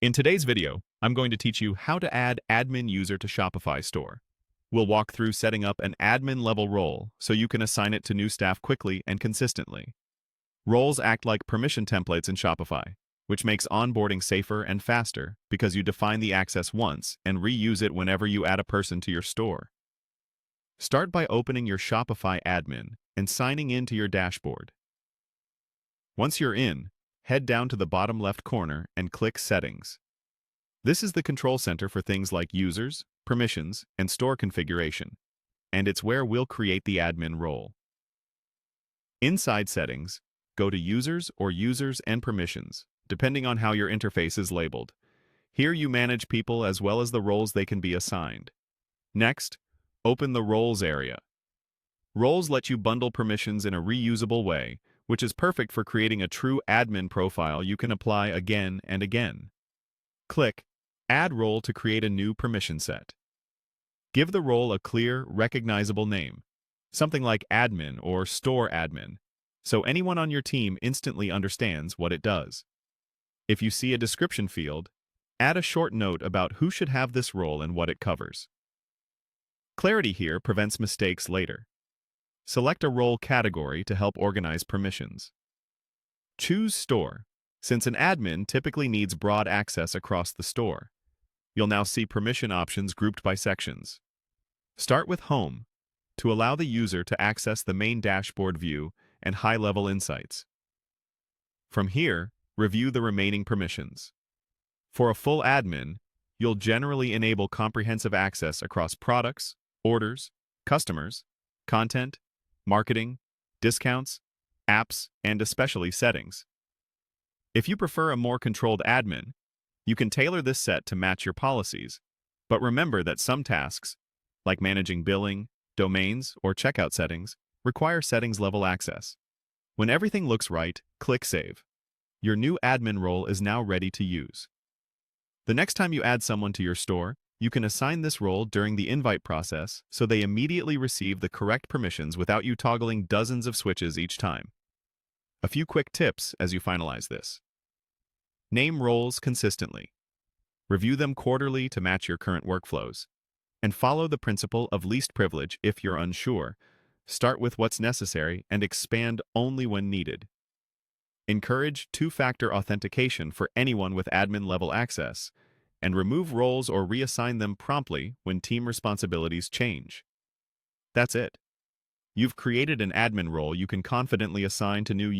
In today's video, I'm going to teach you how to add admin user to Shopify store. We'll walk through setting up an admin level role so you can assign it to new staff quickly and consistently. Roles act like permission templates in Shopify, which makes onboarding safer and faster because you define the access once and reuse it whenever you add a person to your store. Start by opening your Shopify admin and signing in to your dashboard. Once you're in, head down to the bottom left corner and click Settings. This is the control center for things like users, permissions, and store configuration, and it's where we'll create the admin role. Inside Settings, go to Users or Users and Permissions, depending on how your interface is labeled. Here you manage people as well as the roles they can be assigned. Next, open the Roles area. Roles let you bundle permissions in a reusable way, which is perfect for creating a true admin profile you can apply again and again. Click Add Role to create a new permission set. Give the role a clear, recognizable name, something like admin or store admin, so anyone on your team instantly understands what it does. If you see a description field, add a short note about who should have this role and what it covers. Clarity here prevents mistakes later. Select a role category to help organize permissions. Choose Store, since an admin typically needs broad access across the store. You'll now see permission options grouped by sections. Start with Home, to allow the user to access the main dashboard view and high-level insights. From here, review the remaining permissions. For a full admin, you'll generally enable comprehensive access across products, orders, customers, content, marketing, discounts, apps, and especially settings. If you prefer a more controlled admin, you can tailor this set to match your policies, but remember that some tasks, like managing billing, domains, or checkout settings, require settings-level access. When everything looks right, click Save. Your new admin role is now ready to use. The next time you add someone to your store, you can assign this role during the invite process so they immediately receive the correct permissions without you toggling dozens of switches each time. A few quick tips as you finalize this. Name roles consistently. Review them quarterly to match your current workflows. And follow the principle of least privilege if you're unsure. Start with what's necessary and expand only when needed. Encourage two-factor authentication for anyone with admin-level access, and remove roles or reassign them promptly when team responsibilities change. That's it. You've created an admin role you can confidently assign to new users.